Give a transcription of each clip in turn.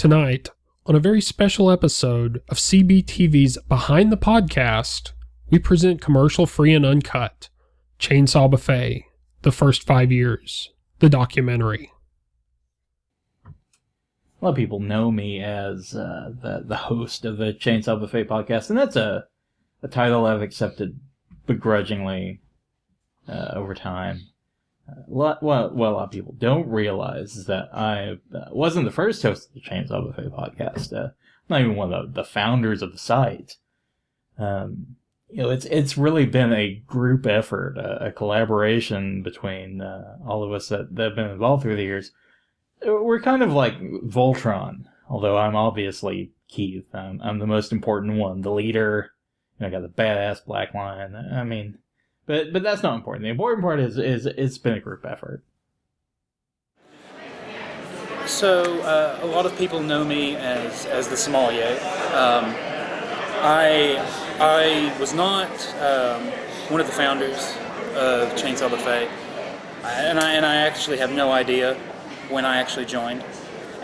Tonight, on a very special episode of CBTV's Behind the Podcast, we present commercial-free and uncut Chainsaw Buffet, The First 5 Years, the documentary. A lot of people know me as the host of the Chainsaw Buffet podcast, and that's a title I've accepted begrudgingly over time. What a lot of people don't realize is that I wasn't the first host of the Chainsaw Buffet podcast. I'm not even one of the founders of the site. It's really been a group effort, a collaboration between all of us that have been involved through the years. We're kind of like Voltron, although I'm obviously Keith. I'm the most important one, the leader. I got the badass Black Lion. I mean, but that's not important. The important part is it's been a group effort. So a lot of people know me as the sommelier. I was not one of the founders of Chainsaw Buffet, and I actually have no idea when I actually joined.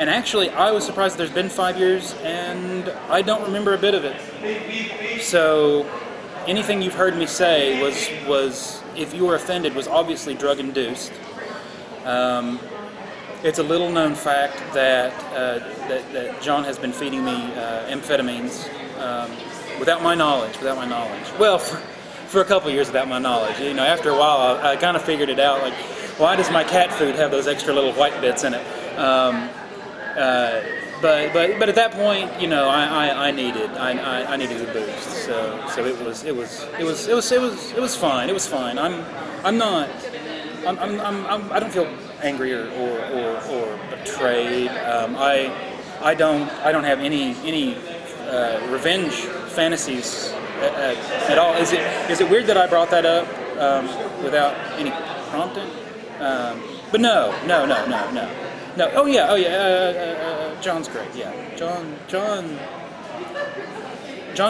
And actually, I was surprised that there's been 5 years, and I don't remember a bit of it. So anything you've heard me say was if you were offended, was obviously drug-induced. It's a little-known fact that John has been feeding me amphetamines without my knowledge. Well, for a couple years without my knowledge. You know, after a while, I kind of figured it out. Like, why does my cat food have those extra little white bits in it? But at that point, you know, I needed the boost. So it was fine. It was fine. I don't feel angry or betrayed. I don't have any revenge fantasies at all. Is it weird that I brought that up without any prompting? But no. Oh yeah. John's great. Yeah, John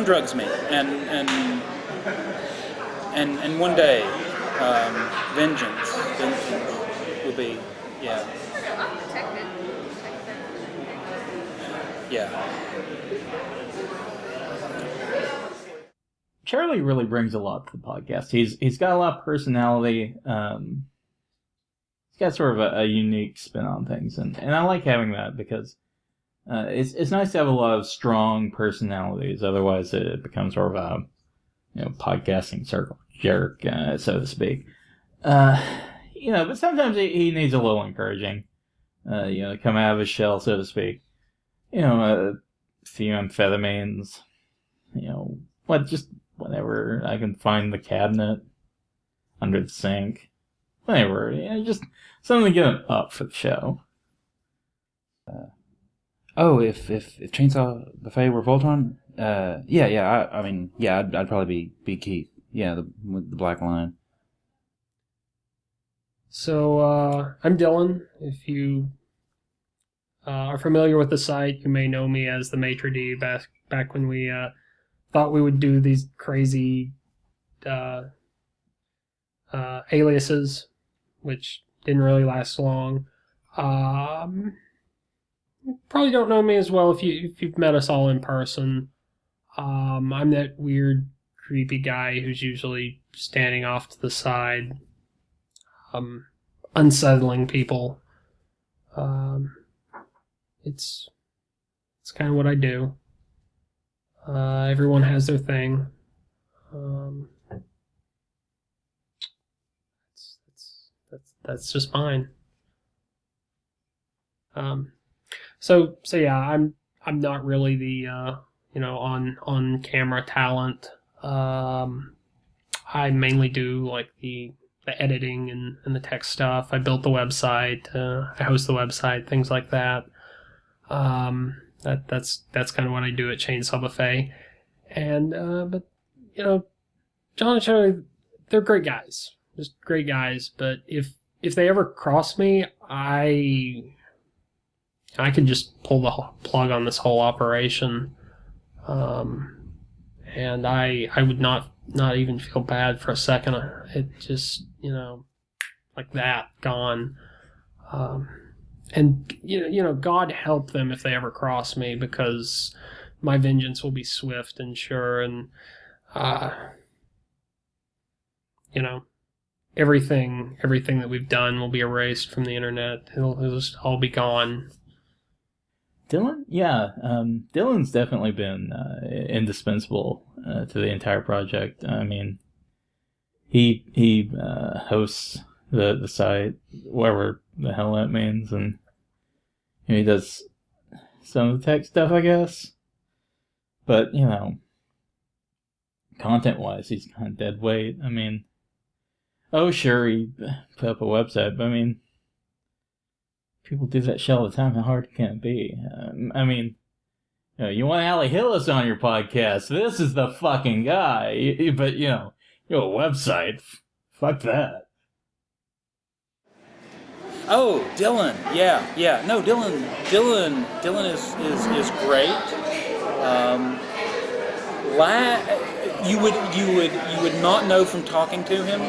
drugs me, and one day, vengeance will be, yeah. Charlie really brings a lot to the podcast. He's got a lot of personality. He's got sort of a unique spin on things, and I like having that because it's nice to have a lot of strong personalities. Otherwise, it becomes sort of a podcasting circle jerk, so to speak. But sometimes he needs a little encouraging. Come out of his shell, so to speak. A few amphetamines. Just whatever I can find the cabinet, under the sink, whatever. Just something to get him up for the show. If Chainsaw Buffet were Voltron, I'd probably be Keith. Yeah, with the Black Lion. So, I'm Dylan. If you are familiar with the site, you may know me as the Maitre D' back when we thought we would do these crazy aliases, which didn't really last long. You probably don't know me as well if you've met us all in person. I'm that weird, creepy guy who's usually standing off to the side, unsettling people. It's kind of what I do. Everyone has their thing. That's just mine. So yeah, I'm not really the on camera talent. I mainly do like the editing and the tech stuff. I built the website. I host the website, things like that. That's kind of what I do at Chainsaw Buffet. And but John and Charlie, they're great guys, just great guys. But if they ever cross me, I could just pull the plug on this whole operation, and I would not even feel bad for a second. It just like that, gone. And God help them if they ever cross me, because my vengeance will be swift and sure, and everything that we've done will be erased from the internet. It'll just all be gone. Dylan? Yeah, Dylan's definitely been indispensable to the entire project. I mean, he hosts the site, whatever the hell that means, and he does some of the tech stuff, I guess. But, content-wise, he's kind of dead weight. I mean, oh, sure, he put up a website, but I mean, people do that shit all the time. How hard can it be? I mean, you want Ali Hillis on your podcast? This is the fucking guy. But a website, fuck that. Oh, Dylan. Yeah. No, Dylan is great. You would not know from talking to him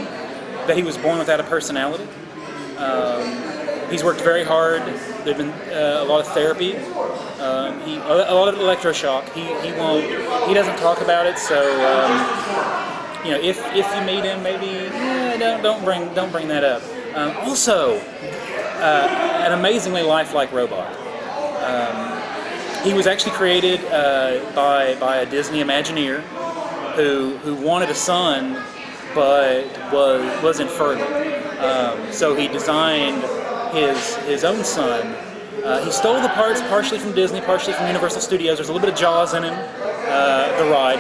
that he was born without a personality. He's worked very hard. There's been a lot of therapy, a lot of electroshock. He doesn't talk about it. So if you meet him, maybe don't bring that up. Also, an amazingly lifelike robot. He was actually created by a Disney Imagineer who wanted a son, but was infertile. So he designed his own son. He stole the parts partially from Disney, partially from Universal Studios. There's a little bit of Jaws in him, the ride.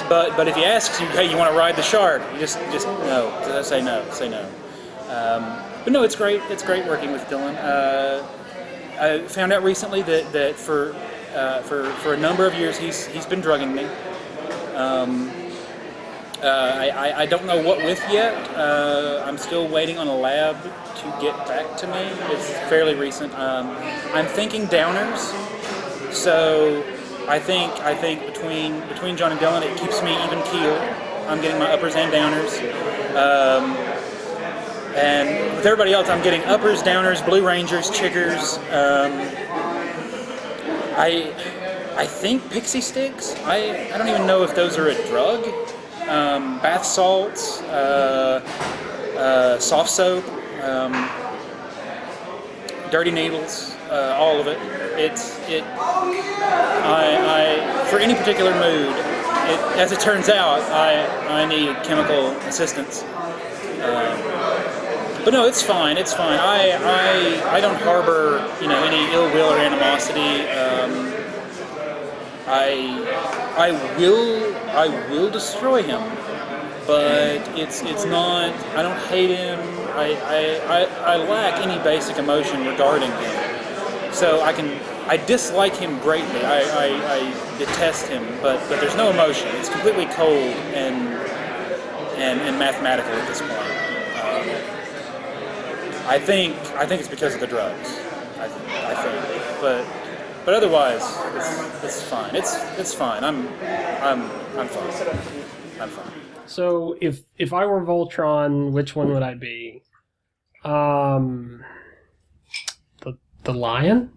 But if he asks you, hey, you want to ride the shark? You just no. Say no. But no, it's great. It's great working with Dylan. I found out recently that for a number of years he's been drugging me. I don't know what with yet. I'm still waiting on a lab to get back to me. It's fairly recent. I'm thinking downers. So I think between John and Dylan, it keeps me even keeled. I'm getting my uppers and downers. And with everybody else, I'm getting uppers, downers, Blue Rangers, chiggers. I think pixie sticks. I don't even know if those are a drug. Bath salts, soft soap, dirty needles, all of it. I for any particular mood, as it turns out, I need chemical assistance. But no, it's fine. It's fine. I don't harbor any ill will or animosity. I will destroy him, but it's not. I don't hate him. I lack any basic emotion regarding him. So I dislike him greatly. I detest him, but there's no emotion. It's completely cold and mathematical at this point. I think it's because of the drugs. I think, but otherwise, it's fine. It's fine. I'm fine. I'm fine. So if I were Voltron, which one would I be? The lion?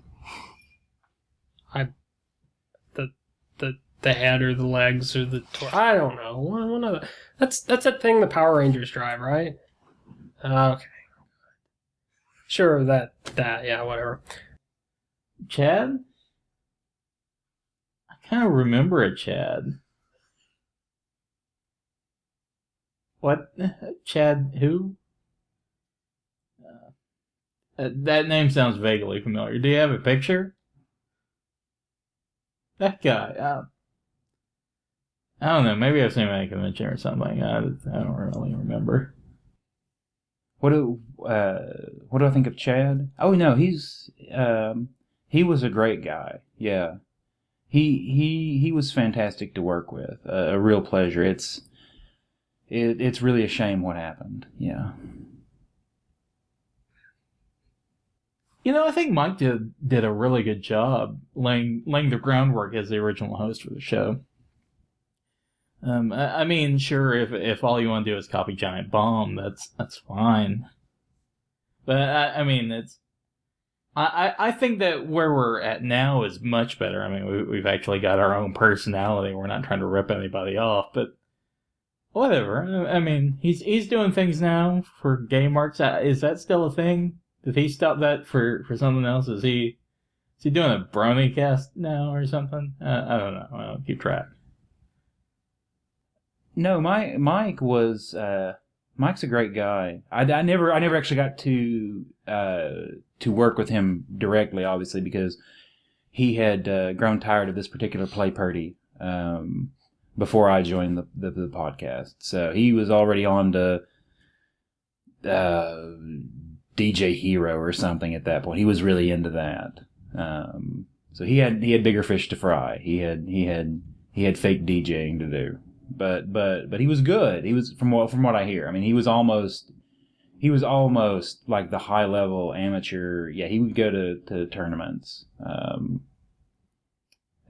The head or the legs or the I don't know. One of the, that's that thing the Power Rangers drive, right? Okay. Sure, that yeah, whatever. Chad? I kind of remember a Chad. What? Chad who? That name sounds vaguely familiar. Do you have a picture? That guy. I don't know. Maybe I've seen him at a convention or something. I don't really remember. What do I think of Chad? Oh no, he was a great guy. Yeah, he was fantastic to work with. A real pleasure. It's really a shame what happened. Yeah. I think Mike did a really good job laying the groundwork as the original host for the show. I mean, sure, if all you want to do is copy Giant Bomb, that's fine. But I mean, I think that where we're at now is much better. I mean, we've actually got our own personality. We're not trying to rip anybody off, but whatever. I mean, he's doing things now for Game Marks. Is that still a thing? Did he stop that for something else? Is he doing a Bronycast now or something? I don't know. I don't keep track. No, Mike was Mike's a great guy. I never actually got to work with him directly, obviously, because he had grown tired of this particular play party before I joined the podcast. So he was already on to DJ Hero or something at that point. He was really into that. So he had bigger fish to fry. He had fake DJing to do. But he was good. He was from what I hear. I mean, he was almost like the high level amateur. Yeah, he would go to tournaments.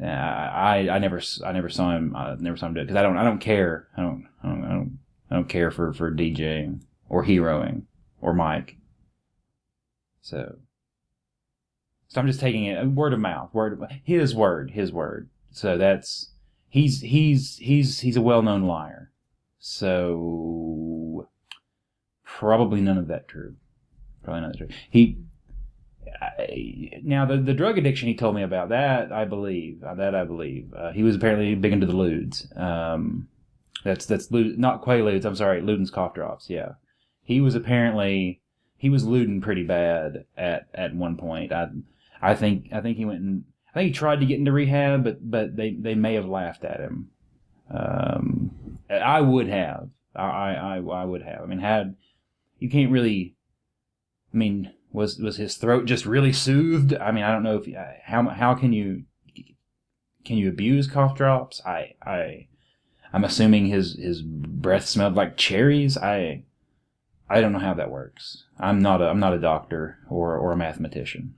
I never saw him. I never saw him do it because I don't care. I don't care for DJing or heroing or Mike. So I'm just taking it word of mouth. His word. So that's. He's a well-known liar, so probably none of that true. Now the drug addiction he told me about that I believe. He was apparently big into the Ludes. That's not Quaaludes. I'm sorry, Luden's cough drops. Yeah, he was luding pretty bad at one point. I think he went and. I think he tried to get into rehab, but they may have laughed at him. I would have. I would have. I mean, you can't really. I mean, was his throat just really soothed? I mean, I don't know if how can you abuse cough drops? I'm assuming his breath smelled like cherries. I don't know how that works. I'm not a doctor or a mathematician.